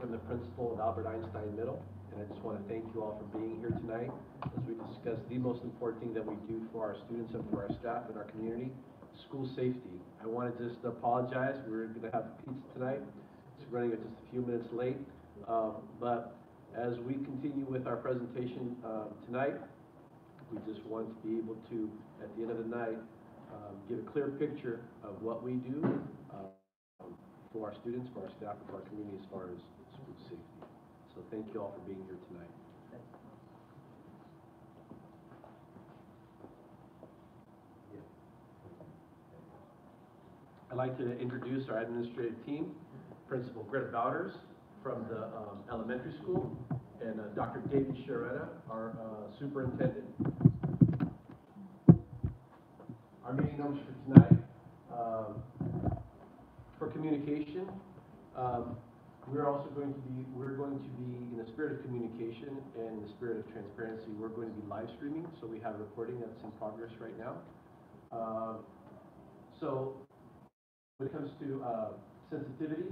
I'm the principal of Albert Einstein Middle, and I just want to thank you all for being here tonight as we discuss the most important thing that we do for our students and for our staff and our community, school safety. I want to just apologize. We're going to have pizza tonight. It's running just a few minutes late, but as we continue with our presentation tonight, we just want to be able to, at the end of the night, get a clear picture of what we do for our students, for our staff, and for our community as far as school safety. So thank you all for being here tonight. I'd like to introduce our administrative team, Principal Greta Bowders from the elementary school, and Dr. David Sharetta, our superintendent. Our meeting notes for tonight, for communication, we're going to be in the spirit of communication and in the spirit of transparency. We're going to be live streaming, so we have a recording that's in progress right now. So when it comes to sensitivity,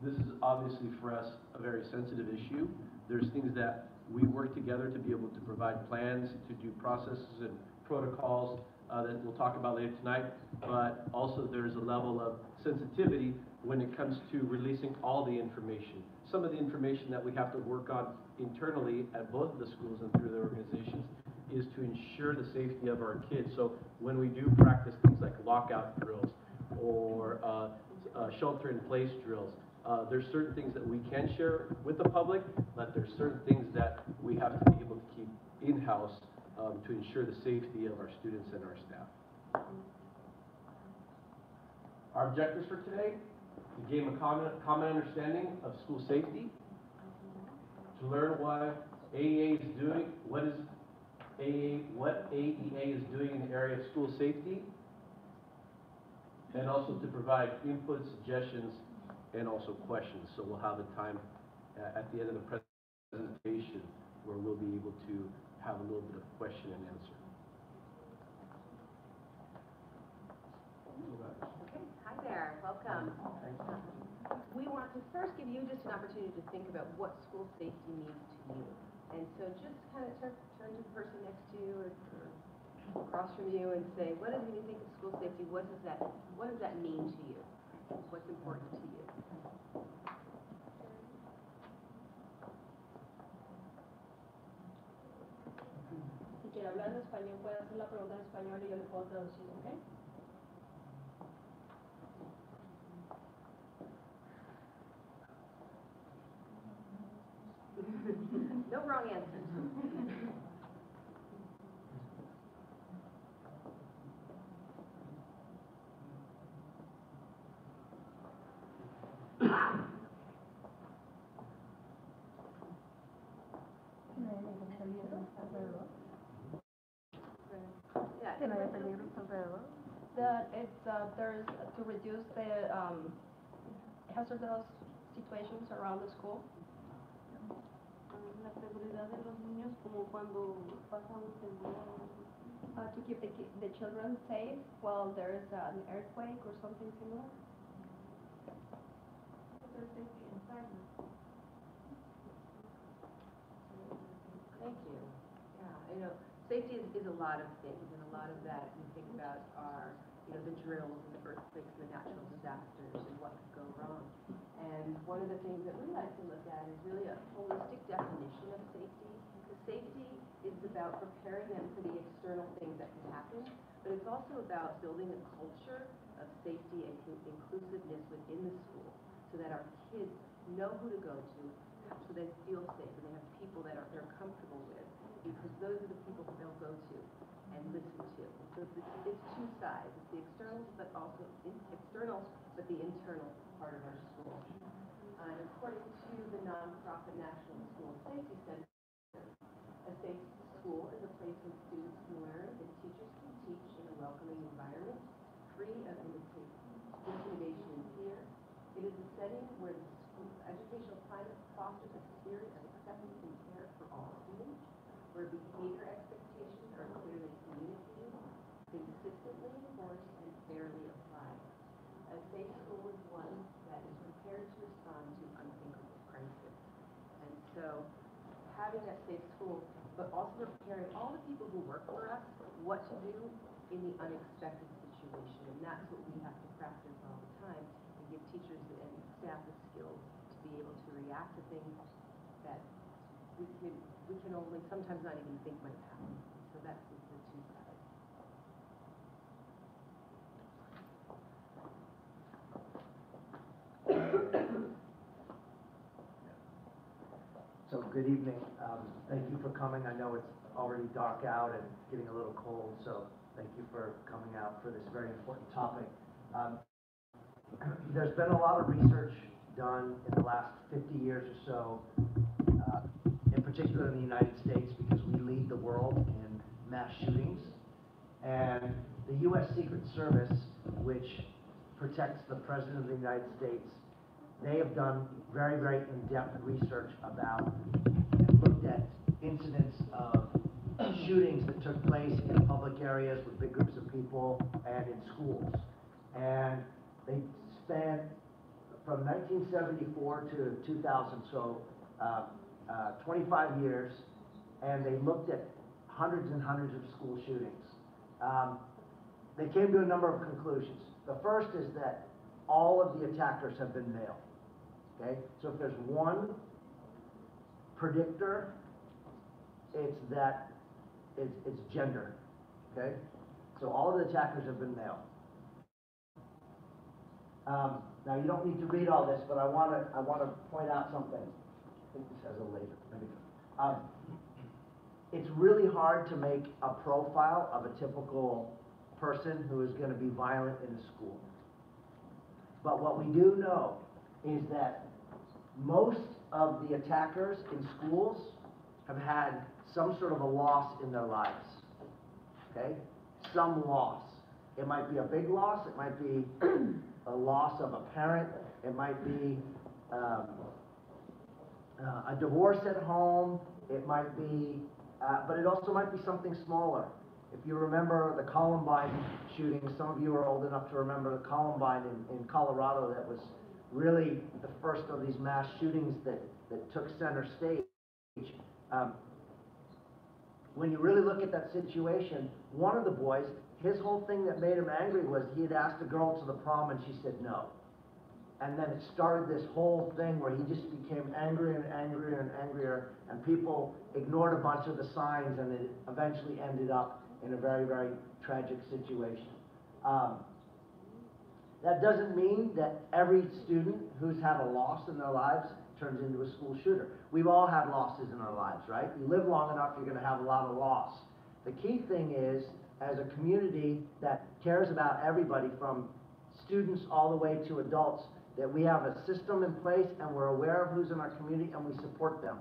this is obviously for us a very sensitive issue. There's things that we work together to be able to provide plans, to do processes and protocols that we'll talk about later tonight, but also there's a level of sensitivity when it comes to releasing all the information. Some of the information that we have to work on internally at both of the schools and through the organizations is to ensure the safety of our kids. So when we do practice things like lockout drills or shelter-in-place drills, there's certain things that we can share with the public, but there's certain things that we have to be able to keep in-house to ensure the safety of our students and our staff. Our objectives for today: to gain a common understanding of school safety, to learn what AEA is doing, what AEA is doing in the area of school safety, and also to provide input, suggestions, and also questions. So we'll have a time at the end of the presentation where we'll be able to have a little bit of question and answer. Okay, hi there, welcome. We want to first give you just an opportunity to think about what school safety means to you. And so just kind of turn to the person next to you or across from you and say, what is, when you think of school safety, what does that mean to you? What's important to you? Si quiere hablar en español, puede hacer la pregunta en español y yo le puedo traducir, ¿ok? No wrong answers. That it's there's to reduce the hazardous situations around the school. La seguridad de los niños, como cuando pasa un temblor. To keep the children safe while there is an earthquake or something similar. Thank you. Yeah, you know, safety is a lot of things, and a lot of that we think about are, you know, the drills and the earthquakes and the natural disasters and what could go wrong. And one of the things that we like to look at is really a holistic definition of safety. Because safety is about preparing them for the external things that can happen, but it's also about building a culture of safety and inclusiveness within the school so that our kids know who to go to, so they feel safe and they have people that they're comfortable with, because those are the people that they'll go to and listen to. So it's two sides. It's the externals, but also but the internal part of our school. And according to the nonprofit National School Safety Center, a safe school is a place where students can learn and teachers can teach in a welcoming environment, free of intimidation and fear. It is a setting where the school educational climate fosters a spirit of acceptance and care for all students, where behavior expectations are clearly communicated, consistently enforced, and fairly applied. A safe school is one that is so having that safe school, but also preparing all the people who work for us what to do in the unexpected situation. And that's what we have to practice all the time and give teachers and staff the skills to be able to react to things that we can only sometimes not even think might happen. So that's the two sides. So good evening. Thank you for coming. I know it's already dark out and getting a little cold, so thank you for coming out for this very important topic. There's been a lot of research done in the last 50 years or so, in particular in the United States, because we lead the world in mass shootings. And the U.S. Secret Service, which protects the President of the United States, they have done very, very in-depth research about and looked at incidents of shootings that took place in public areas with big groups of people and in schools. And they spanned from 1974 to 2000, so 25 years, and they looked at hundreds and hundreds of school shootings. They came to a number of conclusions. The first is that all of the attackers have been male. Okay, so if there's one predictor, it's that it's gender. Okay, so all of the attackers have been male. Now you don't need to read all this, but I want to point out something. I think this has a laser. Maybe. It's really hard to make a profile of a typical person who is going to be violent in a school. But what we do know is that most of the attackers in schools have had some sort of a loss in their lives. Okay? Some loss. It might be a big loss, it might be a loss of a parent, it might be a divorce at home, it might be, but it also might be something smaller. If you remember the Columbine shooting, some of you are old enough to remember the Columbine in Colorado, that was really the first of these mass shootings that took center stage. When you really look at that situation, one of the boys, his whole thing that made him angry was he had asked a girl to the prom and she said no. And then it started this whole thing where he just became angrier and angrier and angrier, and people ignored a bunch of the signs, and it eventually ended up in a very, very tragic situation. That doesn't mean that every student who's had a loss in their lives turns into a school shooter. We've all had losses in our lives, right? You live long enough, you're going to have a lot of loss. The key thing is, as a community that cares about everybody from students all the way to adults, that we have a system in place and we're aware of who's in our community and we support them.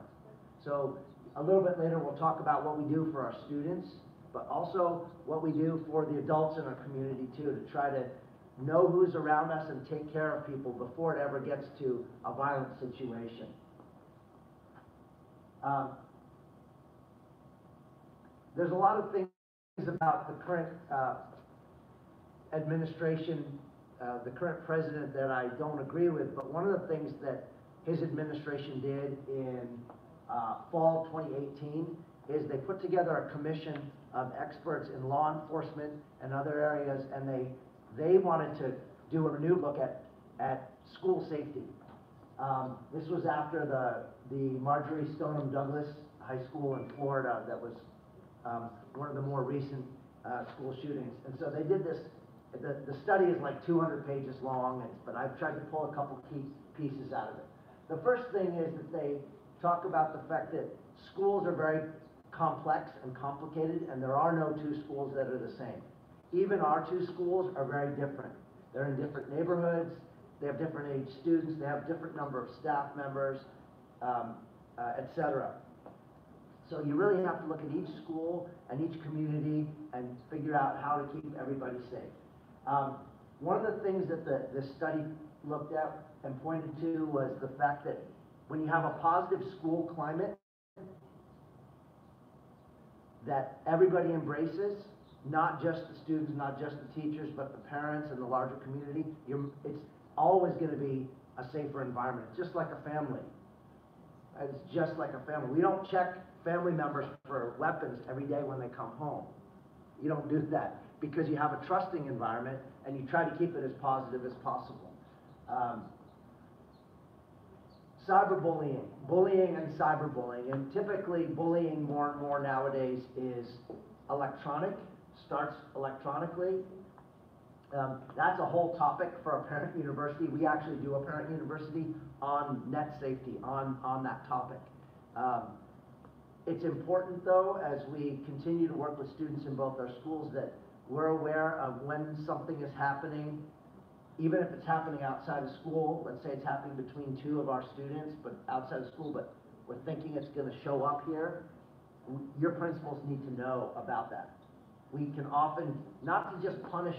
So a little bit later we'll talk about what we do for our students, but also what we do for the adults in our community too, to try to know who's around us and take care of people before it ever gets to a violent situation. There's a lot of things about the current administration, the current president, that I don't agree with, but one of the things that his administration did in fall 2018 is they put together a commission of experts in law enforcement and other areas, and they wanted to do a renewed look at school safety. This was after the Marjorie Stoneman Douglas High School in Florida that was one of the more recent school shootings. And so they did this. The study is like 200 pages long, but I've tried to pull a couple key pieces out of it. The first thing is that they talk about the fact that schools are very complex and complicated, and there are no two schools that are the same. Even our two schools are very different. They're in different neighborhoods, they have different age students, they have different number of staff members, etc. So you really have to look at each school and each community and figure out how to keep everybody safe. One of the things that the study looked at and pointed to was the fact that when you have a positive school climate that everybody embraces, not just the students, not just the teachers, but the parents and the larger community, it's always going to be a safer environment. It's just like a family. It's just like a family. We don't check family members for weapons every day when they come home. You don't do that because you have a trusting environment and you try to keep it as positive as possible. Cyberbullying, bullying and cyberbullying, and typically bullying more and more nowadays is electronic, starts electronically. That's a whole topic for a parent university. We actually do a parent university on net safety, on that topic. It's important though, as we continue to work with students in both our schools, that we're aware of when something is happening, even if it's happening outside of school. Let's say it's happening between two of our students, but outside of school, but we're thinking it's gonna show up here. Your principals need to know about that. We can often, not to just punish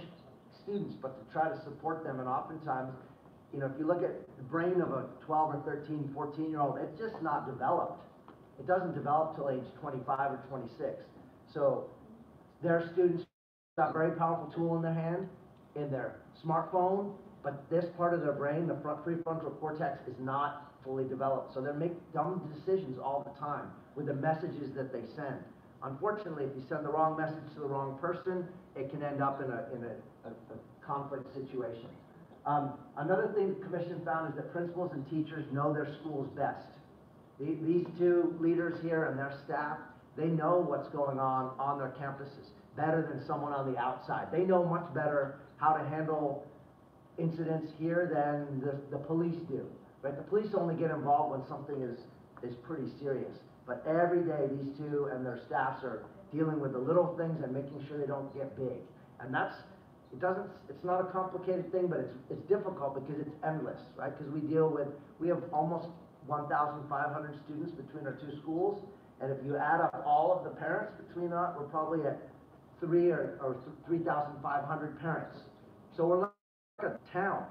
students, but to try to support them, and oftentimes, you know, if you look at the brain of a 12 or 13, 14-year-old, it's just not developed. It doesn't develop till age 25 or 26. So their students got a very powerful tool in their hand, in their smartphone, but this part of their brain, the prefrontal cortex, is not fully developed. So they make dumb decisions all the time with the messages that they send. Unfortunately, if you send the wrong message to the wrong person, it can end up in a conflict situation. Another thing the commission found is that principals and teachers know their schools best. These two leaders here and their staff, they know what's going on their campuses better than someone on the outside. They know much better how to handle incidents here than the police do. Right? The police only get involved when something is pretty serious. But every day, these two and their staffs are dealing with the little things and making sure they don't get big. And it's not a complicated thing, but it's difficult because it's endless, right? Because we have almost 1,500 students between our two schools, and if you add up all of the parents between that, we're probably at 3,500 parents. So we're like a town,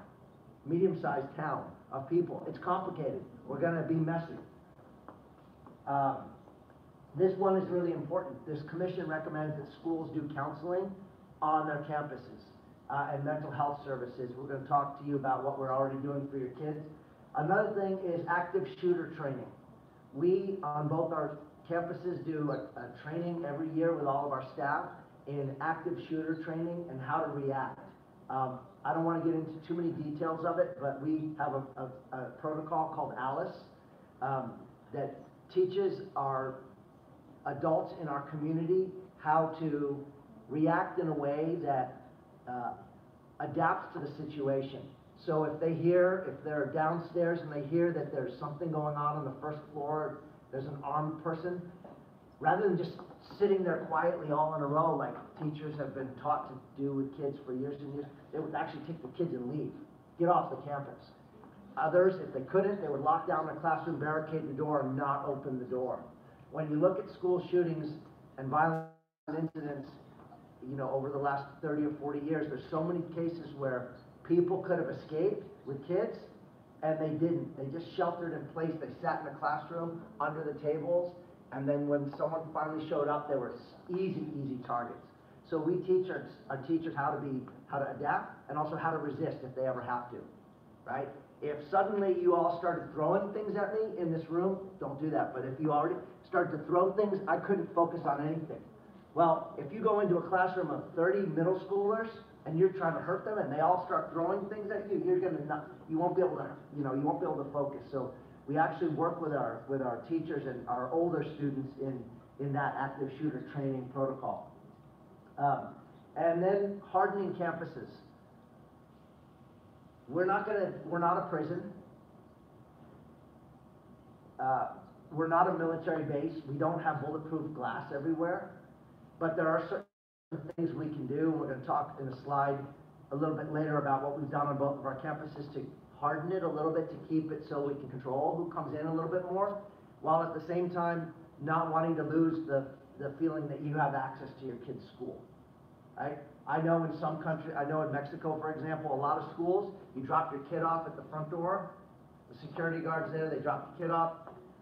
medium-sized town of people. It's complicated. We're gonna be messy. This one is really important. This commission recommends that schools do counseling on their campuses and mental health services. We're going to talk to you about what we're already doing for your kids. Another thing is active shooter training. We, on both our campuses, do a training every year with all of our staff in active shooter training and how to react. I don't want to get into too many details of it, but we have a protocol called ALICE that teaches our adults in our community how to react in a way that adapts to the situation. So if they're downstairs and they hear that there's something going on the first floor, there's an armed person, rather than just sitting there quietly all in a row like teachers have been taught to do with kids for years and years, they would actually take the kids and leave, get off the campus. Others, if they couldn't, they would lock down the classroom, barricade the door, and not open the door. When you look at school shootings and violent incidents, you know, over the last 30 or 40 years, there's so many cases where people could have escaped with kids, and they didn't. They just sheltered in place. They sat in the classroom under the tables, and then when someone finally showed up, they were easy targets. So we teach our teachers how to adapt and also how to resist if they ever have to, right? If suddenly you all started throwing things at me in this room, don't do that. But if you already started to throw things, I couldn't focus on anything. Well, if you go into a classroom of 30 middle schoolers and you're trying to hurt them and they all start throwing things at you, you won't be able to focus. So we actually work with our teachers and our older students in that active shooter training protocol. And then hardening campuses. We're not a prison. We're not a military base. We don't have bulletproof glass everywhere. But there are certain things we can do. We're going to talk in a slide a little bit later about what we've done on both of our campuses to harden it a little bit, to keep it so we can control who comes in a little bit more, while at the same time not wanting to lose the feeling that you have access to your kid's school. Right? I know in some countries, I know in Mexico, for example, a lot of schools, you drop your kid off at the front door, the security guard's there, they drop your kid off,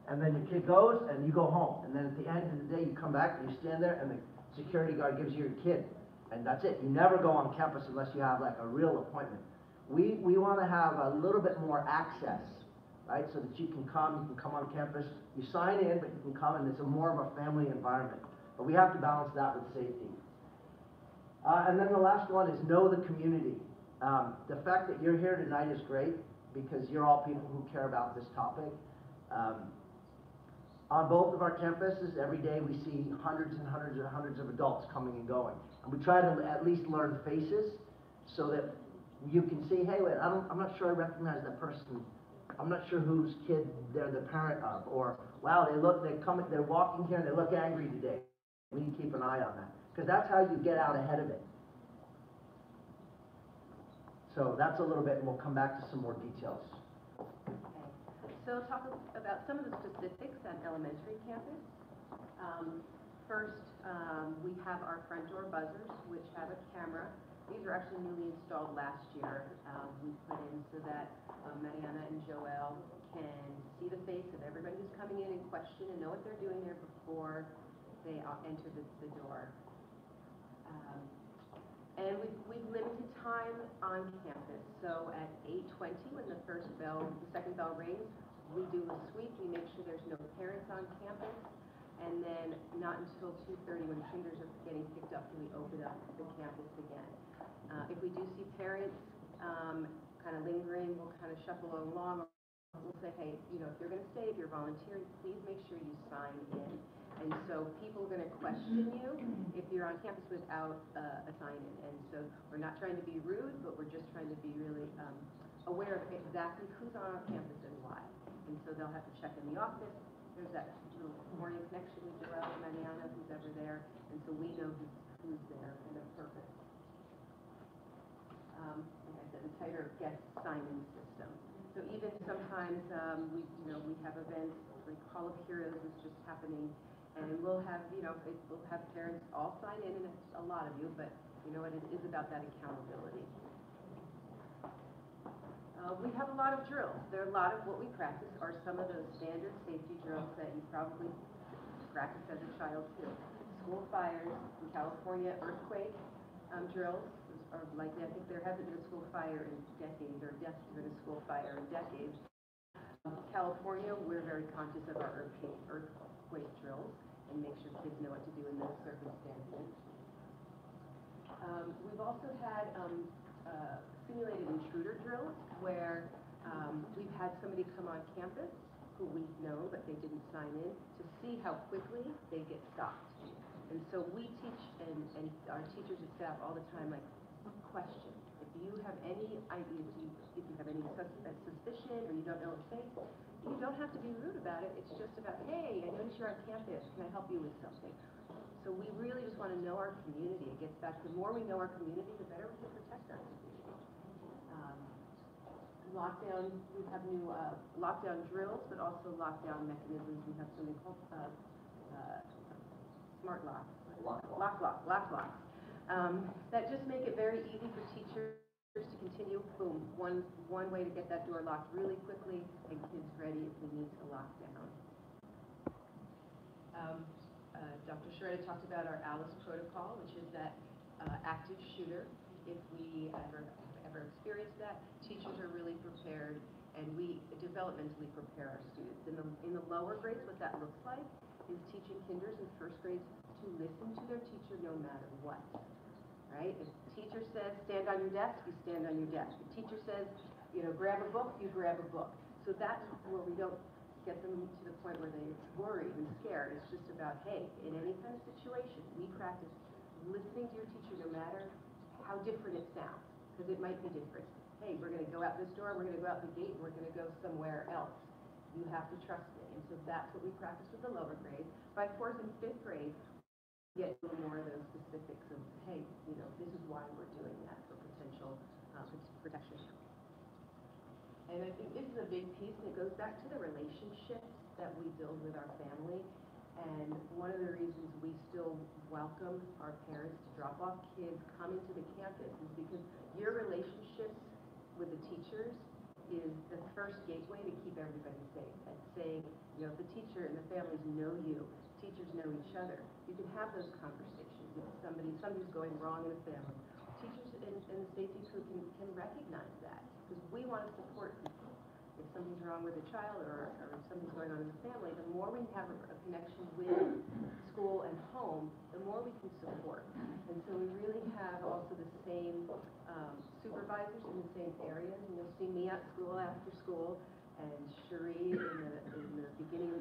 and then your kid goes and you go home. And then at the end of the day, you come back and you stand there and the security guard gives you your kid. And that's it. You never go on campus unless you have like a real appointment. We want to have a little bit more access right? So that you can come on campus, you sign in, but you can come, and it's more of a family environment. But we have to balance that with safety. And then the last one is know the community. The fact that you're here tonight is great, because you're all people who care about this topic. On both of our campuses, every day we see hundreds and hundreds and hundreds of adults coming and going. And we try to at least learn faces so that you can see, hey, wait, I'm not sure I recognize that person. I'm not sure whose kid they're the parent of. Or, wow, they're walking here and they look angry today. We need to keep an eye on that. Because that's how you get out ahead of it. So that's a little bit, and we'll come back to some more details. So talk about some of the specifics on elementary campus. First, we have our front door buzzers, which have a camera. These are actually newly installed last year. We put in so that Mariana and Joel can see the face of everybody who's coming in and question and know what they're doing there before they enter the door. And we've limited time on campus. So at 8:20, when the second bell rings, we do a sweep. We make sure there's no parents on campus. And then not until 2:30, when kinders are getting picked up, do we open up the campus again. If we do see parents kind of lingering, we'll kind of shuffle along. We'll say, hey, if you're going to stay, if you're volunteering, please make sure you sign in. And so people are going to question you if you're on campus without a sign-in. And so we're not trying to be rude, but we're just trying to be really aware of exactly who's on our campus and why. And so they'll have to check in the office. There's that little morning connection with Joel and Mariana, who's ever there. And so we know who's there and their purpose. Like I said, the tighter guest sign-in system. So even sometimes we have events like Hall of Heroes is just happening. And we'll have, we'll have parents all sign in, and it's a lot of you, but it is about that accountability. We have a lot of drills. There are a lot of what we practice are some of those standard safety drills that you probably practiced as a child too. School fires, in California, earthquake drills are likely. I think there hasn't been a school fire in decades, or deaths been a school fire in decades. California, we're very conscious of our earthquake drills and make sure kids know what to do in those circumstances. We've also had simulated intruder drills where we've had somebody come on campus who we know but they didn't sign in to see how quickly they get stopped. And so we teach and our teachers and staff all the time, like, question. If you have any idea, if you have any suspicion or you don't know a face, you don't have to be rude about it. It's just about, hey, I noticed you're on campus. Can I help you with something? So we really just want to know our community. It gets back to the more we know our community, the better we can protect our community. Lockdown, we have new lockdown drills, but also lockdown mechanisms. We have something called smart locks. Lock. That just make it very easy for teachers to continue. Boom, one way to get that door locked really quickly and kids ready if we need to lock down. Dr. Sharetta talked about our ALICE protocol, which is that active shooter. If we ever experience that, teachers are really prepared, and we developmentally prepare our students. In the lower grades, what that looks like is teaching kinders and first grades to listen to their teacher no matter what. Right? If the teacher says, stand on your desk, you stand on your desk. If the teacher says, grab a book, you grab a book. So that's where we don't get them to the point where they're worried and scared. It's just about, hey, in any kind of situation, we practice listening to your teacher no matter how different it sounds, because it might be different. Hey, we're going to go out this door, we're going to go out the gate, and we're going to go somewhere else. You have to trust me. And so that's what we practice with the lower grades. By 4th and 5th grade, get a little more of those specifics of, hey, this is why we're doing that for potential protection. And I think this is a big piece, and it goes back to the relationships that we build with our family. And one of the reasons we still welcome our parents to drop off kids, come into the campus, is because your relationships with the teachers is the first gateway to keep everybody safe. And saying, if the teacher and the families know you, teachers know each other, you can have those conversations. If something's going wrong in a family, teachers and the safety crew can recognize that, because we want to support people. if something's wrong with a child or if something's going on in the family, the more we have a connection with school and home, the more we can support. And so we really have also the same supervisors in the same areas. And you'll see me at school after school, and Cherie in the beginning,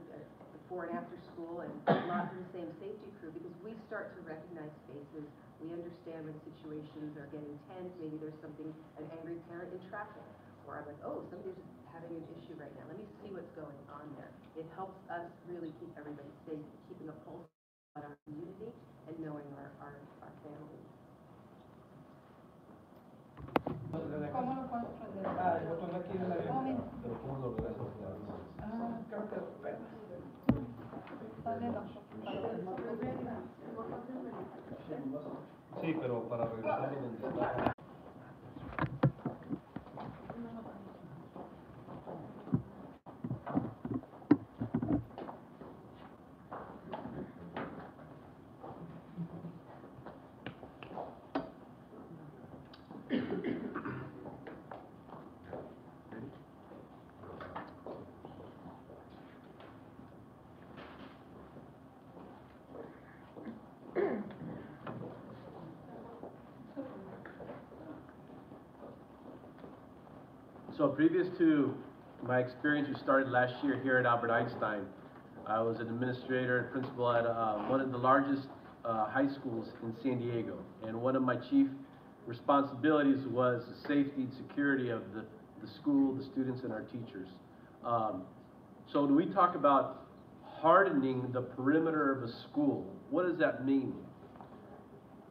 before and after school, and lots of the same safety crew, because we start to recognize faces. We understand when situations are getting tense. Maybe there's something, an angry parent in traffic, or I'm like, oh, somebody's having an issue right now. Let me see what's going on there. It helps us really keep everybody safe, keeping a pulse on our community and knowing our families. ¿Cómo lo puedo aprender? Ah, el botón aquí de la Oh, mira. Pero ¿cómo lo regresas? Ah, Creo que apenas. sale la Sí, pero para regresarlo donde está. So previous to my experience, which started last year here at Albert Einstein, I was an administrator and principal at one of the largest high schools in San Diego. And one of my chief responsibilities was the safety and security of the school, the students, and our teachers. So when we talk about hardening the perimeter of a school, what does that mean?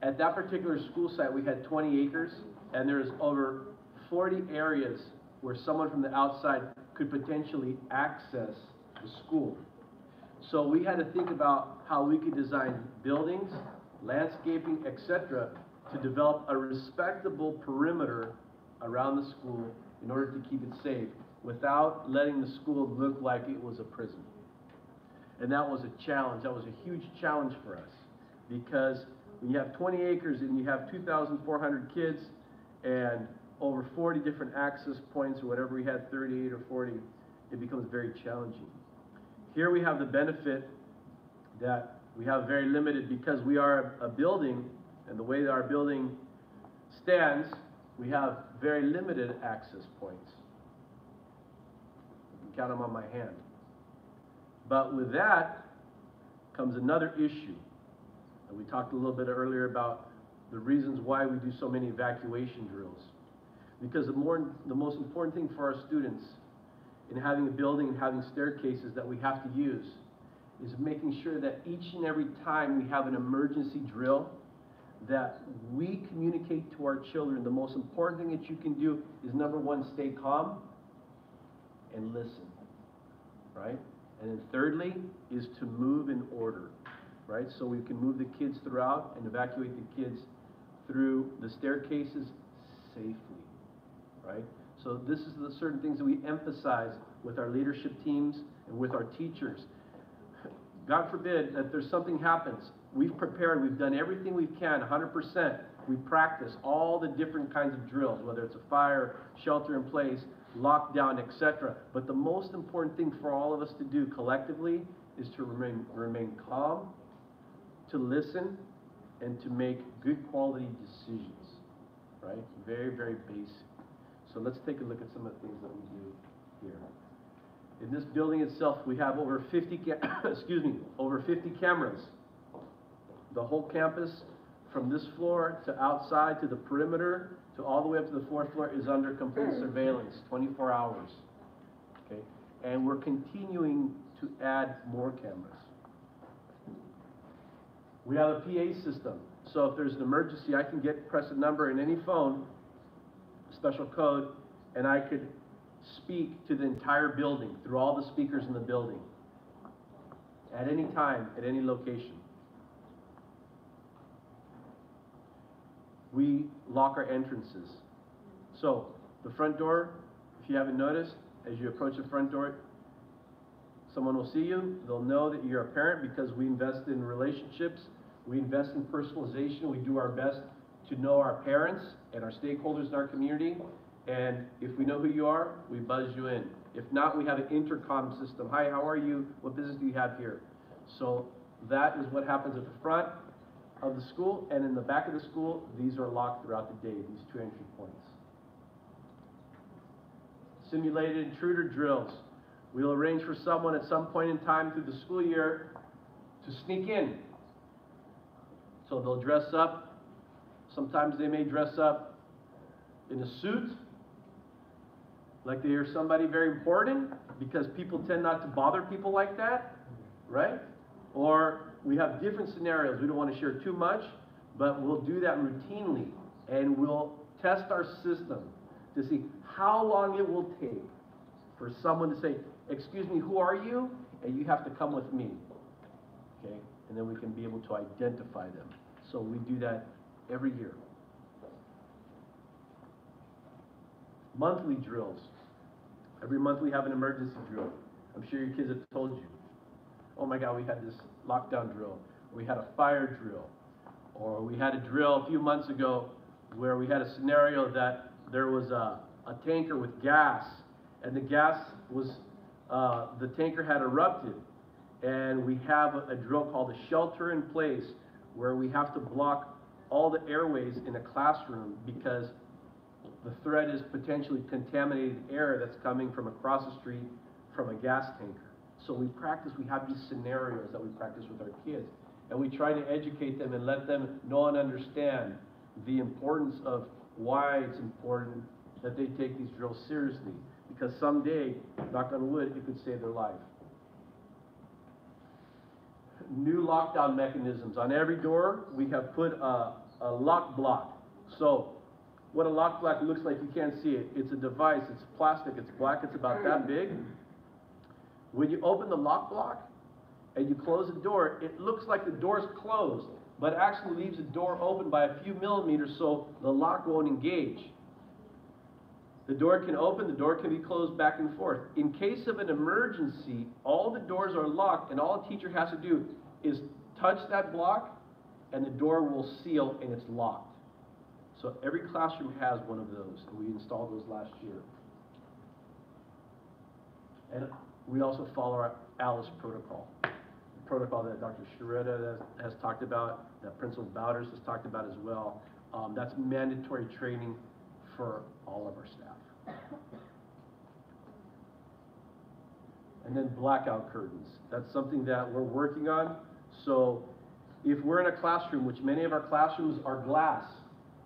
At that particular school site, we had 20 acres, and there's over 40 areas where someone from the outside could potentially access the school. So we had to think about how we could design buildings, landscaping, etc., to develop a respectable perimeter around the school in order to keep it safe without letting the school look like it was a prison. And that was a challenge. That was a huge challenge for us, because when you have 20 acres and you have 2,400 kids and over 40 different access points, or whatever we had, 38 or 40, it becomes very challenging. Here we have the benefit that we have very limited, because we are a building, and the way that our building stands, we have very limited access points. You can count them on my hand. But with that comes another issue. And we talked a little bit earlier about the reasons why we do so many evacuation drills. Because the most important thing for our students in having a building and having staircases that we have to use is making sure that each and every time we have an emergency drill, that we communicate to our children. The most important thing that you can do is, number one, stay calm and listen, right? And then thirdly is to move in order, right? So we can move the kids throughout and evacuate the kids through the staircases safely, right? So this is the certain things that we emphasize with our leadership teams and with our teachers. God forbid that there's something happens. We've prepared, we've done everything we can, 100%. We practice all the different kinds of drills, whether it's a fire, shelter in place, lockdown, etc. But the most important thing for all of us to do collectively is to remain calm, to listen, and to make good quality decisions, right? Very, very basic. So let's take a look at some of the things that we do here. In this building itself, we have over 50 over 50 cameras. The whole campus, from this floor to outside to the perimeter to all the way up to the 4th floor, is under complete surveillance, 24 hours. Okay, and we're continuing to add more cameras. We have a PA system, so if there's an emergency, I can press a number in any phone, special code, and I could speak to the entire building through all the speakers in the building at any time, at any location. We lock our entrances. So the front door, if you haven't noticed, as you approach the front door, someone will see you. They'll know that you're a parent, because we invest in relationships. We invest in personalization. We do our best to know our parents and our stakeholders in our community. And if we know who you are, we buzz you in. If not, we have an intercom system. Hi, how are you? What business do you have here? So that is what happens at the front of the school, and in the back of the school, these are locked throughout the day, these 2 entry points. Simulated intruder drills. We'll arrange for someone at some point in time through the school year to sneak in. So they'll dress up. Sometimes they may dress up in a suit, like they are somebody very important, because people tend not to bother people like that, right? Or we have different scenarios. We don't want to share too much, but we'll do that routinely, and we'll test our system to see how long it will take for someone to say, excuse me, who are you? And you have to come with me, okay? And then we can be able to identify them. So we do that every year. Monthly drills. Every month we have an emergency drill. I'm sure your kids have told you. Oh my God, we had this lockdown drill. We had a fire drill. Or we had a drill a few months ago where we had a scenario that there was a tanker with gas, and the gas was, the tanker had erupted. And we have a drill called a shelter in place, where we have to block all the airways in a classroom because the threat is potentially contaminated air that's coming from across the street from a gas tanker. So we have these scenarios that we practice with our kids, and we try to educate them and let them know and understand the importance of why it's important that they take these drills seriously, because someday, knock on wood, it could save their life. New lockdown mechanisms. On every door, we have put a lock block. So what a lock block looks like, you can't see it. It's a device, it's plastic, it's black, it's about that big. When you open the lock block and you close the door, it looks like the door is closed, but actually leaves the door open by a few millimeters so the lock won't engage. The door can open, the door can be closed back and forth. In case of an emergency, all the doors are locked, and all a teacher has to do is touch that block and the door will seal and it's locked. So every classroom has one of those, and we installed those last year. And we also follow our ALICE protocol. The protocol that Dr. Sharetta has talked about, that Principal Bowders has talked about as well. That's mandatory training for all of our staff. And then blackout curtains. That's something that we're working on. So if we're in a classroom, which many of our classrooms are glass,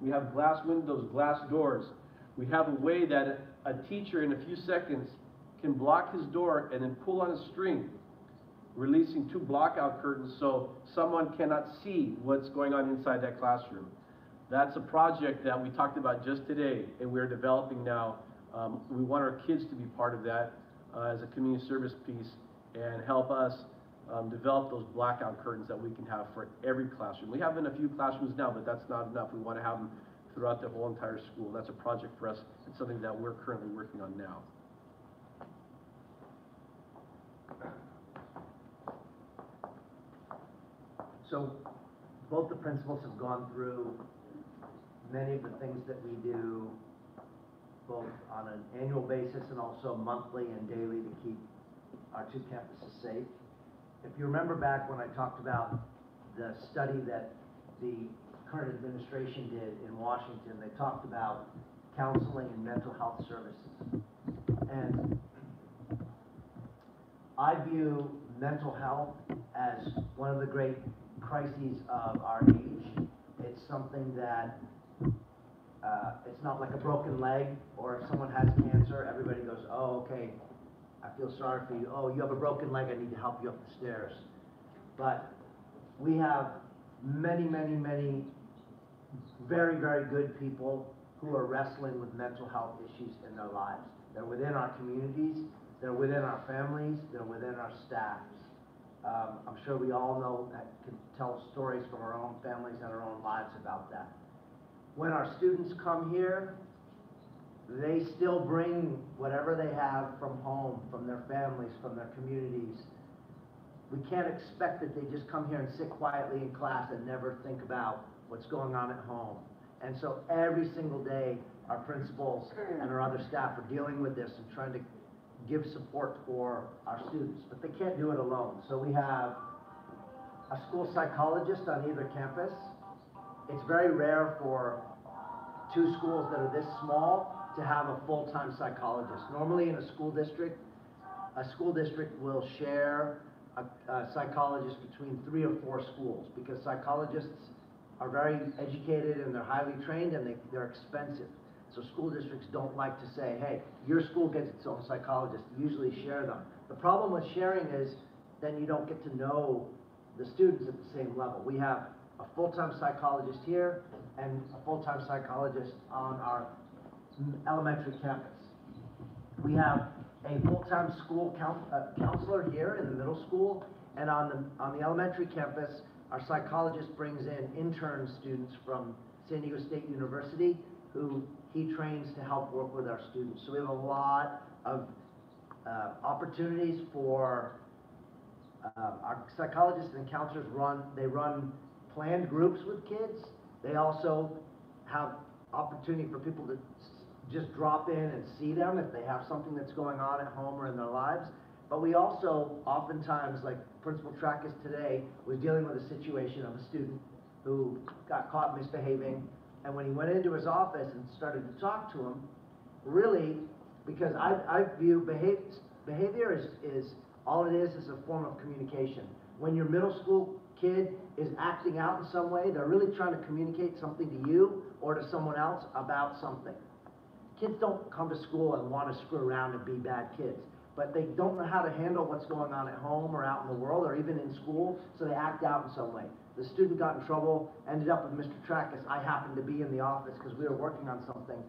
we have glass windows, glass doors. We have a way that a teacher in a few seconds can block his door and then pull on a string, releasing 2 blackout curtains so someone cannot see what's going on inside that classroom. That's a project that we talked about just today, and we're developing now. We want our kids to be part of that as a community service piece and help us develop those blackout curtains that we can have for every classroom. We have in a few classrooms now, but that's not enough. We want to have them throughout the whole entire school. That's a project for us. It's something that we're currently working on now. So both the principals have gone through many of the things that we do, both on an annual basis and also monthly and daily, to keep our 2 campuses safe. If you remember back when I talked about the study that the current administration did in Washington, they talked about counseling and mental health services. And I view mental health as one of the great crises of our age. It's something that it's not like a broken leg, or if someone has cancer, everybody goes, oh, okay, I feel sorry for you. Oh, you have a broken leg, I need to help you up the stairs. But we have many, many, many very, very good people who are wrestling with mental health issues in their lives. They're within our communities, they're within our families, they're within our staffs. I'm sure we all know that, can tell stories from our own families and our own lives about that. When our students come here, they still bring whatever they have from home, from their families, from their communities. We can't expect that they just come here and sit quietly in class and never think about what's going on at home. And so every single day, our principals and our other staff are dealing with this and trying to give support for our students, but they can't do it alone. So we have a school psychologist on either campus. It's very rare for two schools that are this small to have a full-time psychologist. Normally in a school district will share a psychologist between 3 or 4 schools, because psychologists are very educated and they're highly trained and they're expensive. So school districts don't like to say, hey, your school gets its own psychologist, usually share them. The problem with sharing is then you don't get to know the students at the same level. We have a full-time psychologist here and a full-time psychologist on our elementary campus. We have a full-time school counselor here in the middle school, and on the elementary campus, our psychologist brings in intern students from San Diego State University who he trains to help work with our students. So we have a lot of opportunities for our psychologists and counselors run planned groups with kids. They also have opportunity for people to just drop in and see them if they have something that's going on at home or in their lives. But we also oftentimes, like Principal Trackus today, was dealing with a situation of a student who got caught misbehaving, and when he went into his office and started to talk to him, really, because I view behavior is all it is a form of communication. When your middle school kid is acting out in some way, they're really trying to communicate something to you or to someone else about something. Kids don't come to school and want to screw around and be bad kids, but they don't know how to handle what's going on at home or out in the world or even in school, so they act out in some way. The student got in trouble, ended up with Mr. Trackus. I happened to be in the office because we were working on something,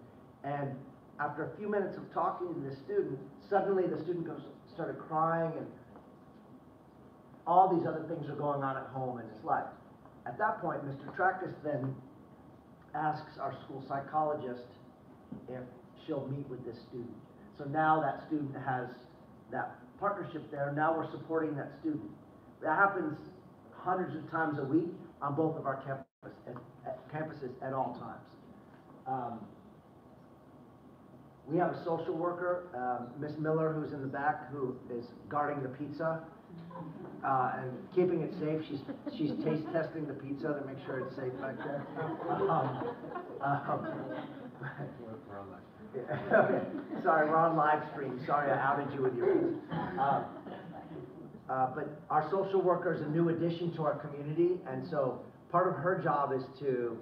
and after a few minutes of talking to the student, suddenly the student started crying, and all these other things are going on at home in his life. At that point, Mr. Trackus then asks our school psychologist if she'll meet with this student. So now that student has that partnership there. Now we're supporting that student. That happens hundreds of times a week on both of our campuses at all times. We have a social worker, Miss Miller, who's in the back, who is guarding the pizza and keeping it safe. She's taste testing the pizza to make sure it's safe back there. Okay. Sorry, we're on live stream. Sorry, I outed you with your pizza. But our social worker is a new addition to our community, and so part of her job is to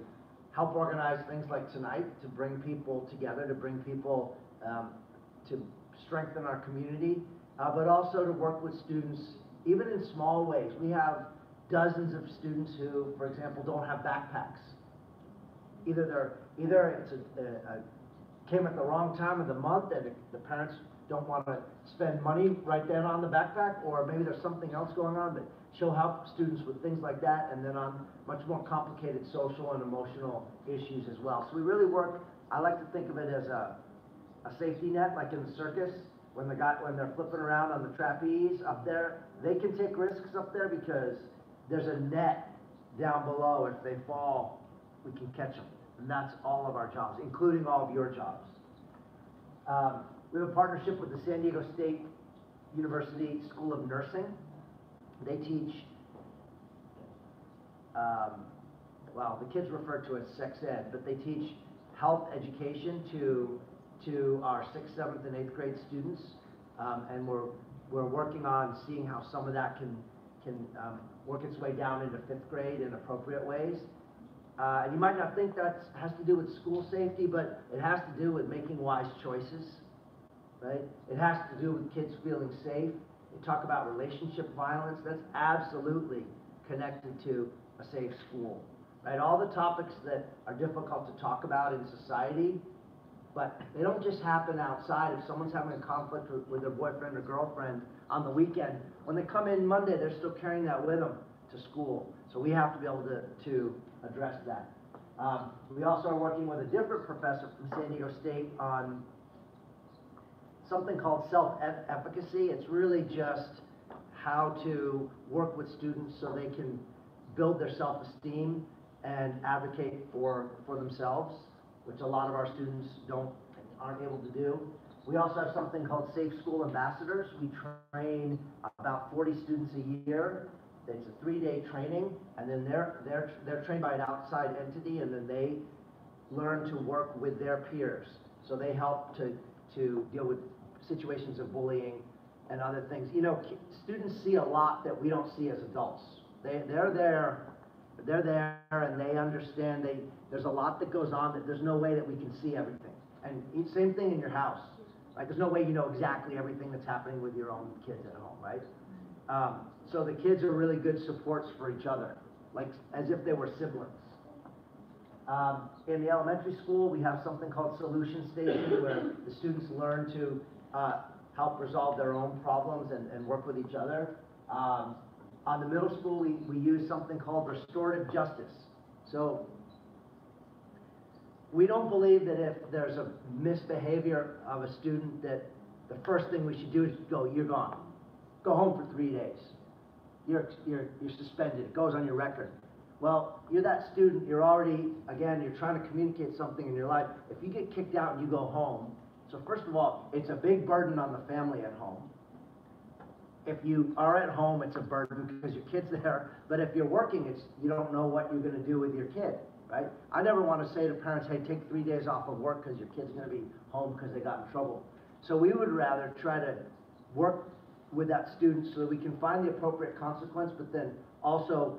help organize things like tonight, to bring people together, to bring people to strengthen our community, but also to work with students, even in small ways. We have dozens of students who, for example, don't have backpacks. Either it's came at the wrong time of the month and the parents don't want to spend money right then on the backpack, or maybe there's something else going on, but she'll help students with things like that, and then on much more complicated social and emotional issues as well. So we really work, I like to think of it as a safety net, like in the circus, when they're flipping around on the trapeze up there, they can take risks up there because there's a net down below. If they fall, we can catch them. And that's all of our jobs, including all of your jobs. We have a partnership with the San Diego State University School of Nursing. They teach, well, the kids refer to it as sex ed, but they teach health education to our 6th, 7th, and 8th grade students. And we're working on seeing how some of that can work its way down into 5th grade in appropriate ways. And you might not think that has to do with school safety, but it has to do with making wise choices, right? It has to do with kids feeling safe. You talk about relationship violence, that's absolutely connected to a safe school, right? All the topics that are difficult to talk about in society, but they don't just happen outside. If someone's having a conflict with their boyfriend or girlfriend on the weekend, when they come in Monday, they're still carrying that with them to school. So we have to be able to address that. We also are working with a different professor from San Diego State on something called self-efficacy. It's really just how to work with students so they can build their self-esteem and advocate for themselves, which a lot of our students aren't able to do. We also have something called Safe School Ambassadors. We train about 40 students a year. It's a 3-day training, and then they're trained by an outside entity, and then they learn to work with their peers. So they help to deal with situations of bullying and other things. You know, students see a lot that we don't see as adults. They're there and they understand there's a lot that goes on that there's no way that we can see everything. And same thing in your house, right? There's no way you know exactly everything that's happening with your own kids at home, right? So the kids are really good supports for each other, like as if they were siblings. In the elementary school, we have something called Solution Station, where the students learn to help resolve their own problems and work with each other. On the middle school, we use something called restorative justice. So we don't believe that if there's a misbehavior of a student that the first thing we should do is go, you're gone. Go home for 3 days. You're suspended. It goes on your record. Well, you're that student, you're already, again, you're trying to communicate something in your life. If you get kicked out and you go home, so first of all, it's a big burden on the family at home. If you are at home, it's a burden because your kid's there. But if you're working, you don't know what you're going to do with your kid, right? I never want to say to parents, hey, take 3 days off of work because your kid's going to be home because they got in trouble. So we would rather try to work with that student so that we can find the appropriate consequence, but then also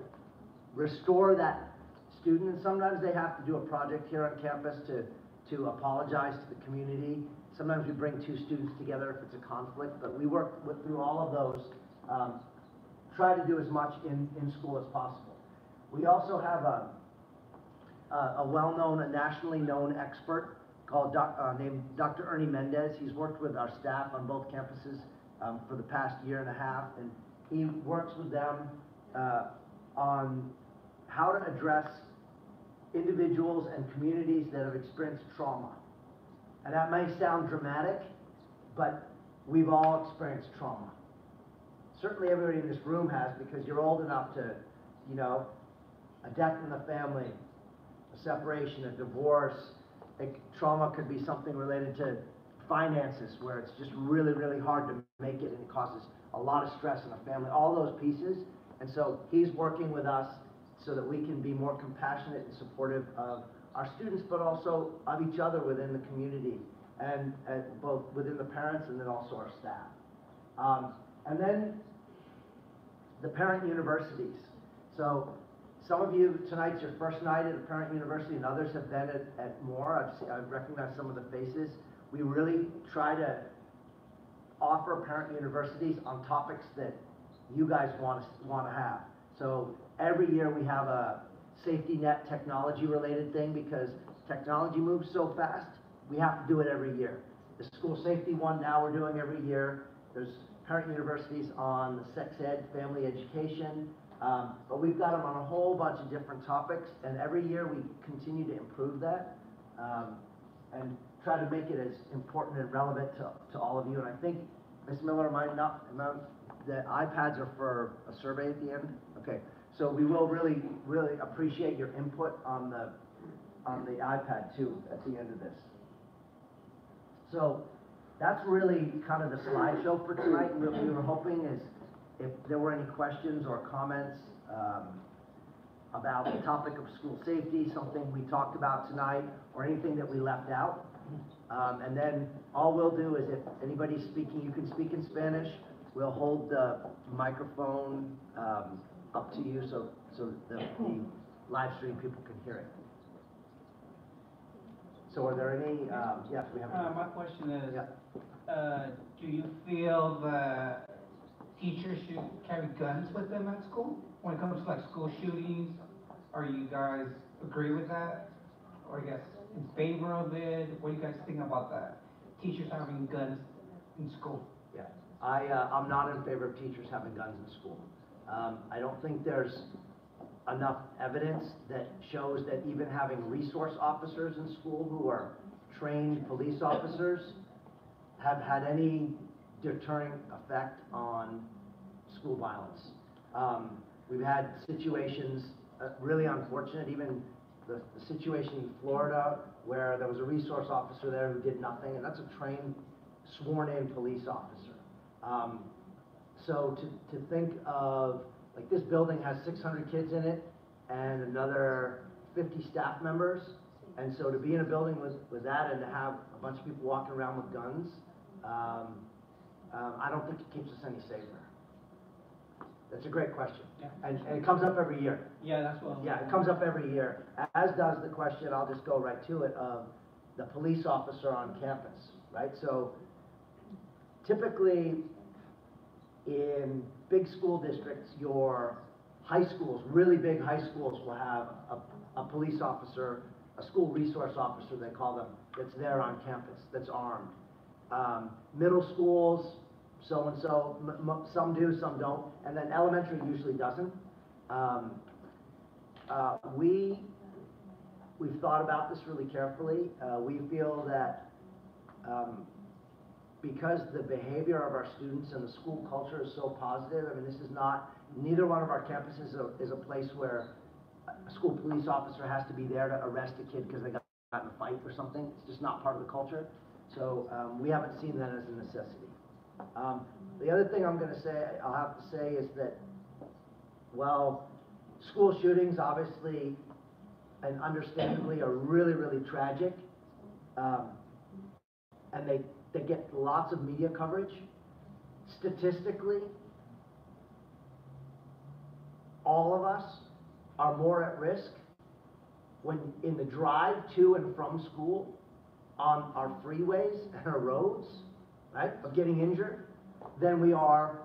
restore that student. And sometimes they have to do a project here on campus to apologize to the community. Sometimes we bring 2 students together if it's a conflict, but we work through all of those, try to do as much in school as possible. We also have a well-known, a nationally known expert called named Dr. Ernie Mendez. He's worked with our staff on both campuses for the past 1.5 years, and he works with them on how to address individuals and communities that have experienced trauma. And that may sound dramatic, but we've all experienced trauma. Certainly everybody in this room has, because you're old enough to, you know, a death in the family, a separation, a divorce. Trauma could be something related to finances, where it's just really, really hard to make it and it causes a lot of stress in a family, all those pieces. And so he's working with us so that we can be more compassionate and supportive of our students, but also of each other within the community, and both within the parents and then also our staff. And then the parent universities. So some of you, tonight's your first night at a parent university, and others have been at more. I've recognized some of the faces. We really try to offer parent universities on topics that you guys want to have. So every year we have a safety net technology related thing, because technology moves so fast, we have to do it every year. The school safety one now we're doing every year. There's parent universities on the sex ed, family education, but we've got them on a whole bunch of different topics, and every year we continue to improve that and try to make it as important and relevant to all of you. And I think, Ms. Miller, the iPads are for a survey at the end? Okay. So we will really, really appreciate your input on the iPad too at the end of this. So that's really kind of the slideshow for tonight. What we were hoping is if there were any questions or comments about the topic of school safety, something we talked about tonight, or anything that we left out. And then all we'll do is if anybody's speaking, you can speak in Spanish. We'll hold the microphone up to you so the live stream people can hear it. So are there any, yes, we have. My question is, Yeah. Do you feel that teachers should carry guns with them at school? When it comes to like school shootings, are you guys agree with that? Or I guess in favor of it? What do you guys think about that? Teachers having guns in school? Yeah, I'm not in favor of teachers having guns in school. I don't think there's enough evidence that shows that even having resource officers in school who are trained police officers have had any deterring effect on school violence. We've had situations, really unfortunate, even the situation in Florida where there was a resource officer there who did nothing, and that's a trained sworn-in police officer. So to think of, like, this building has 600 kids in it and another 50 staff members. And so to be in a building with that and to have a bunch of people walking around with guns, I don't think it keeps us any safer. That's a great question. Yeah. And it comes up every year. Yeah, that's what. Yeah, it comes up every year, as does the question, I'll just go right to it, of the police officer on campus, right? So typically, in big school districts, your high schools, really big high schools, will have a police officer, a school resource officer, they call them, that's there on campus, that's armed. Middle schools, so-and-so, some do, some don't, and then elementary usually doesn't. We've thought about this really carefully. We feel that because the behavior of our students and the school culture is so positive, I mean, this is not, neither one of our campuses is a place where a school police officer has to be there to arrest a kid because they got in a fight or something. It's just not part of the culture. So we haven't seen that as a necessity. The other thing I'll have to say is that, well, school shootings obviously and understandably are really, really tragic. And they get lots of media coverage. Statistically, all of us are more at risk when in the drive to and from school, on our freeways and our roads, right, of getting injured, than we are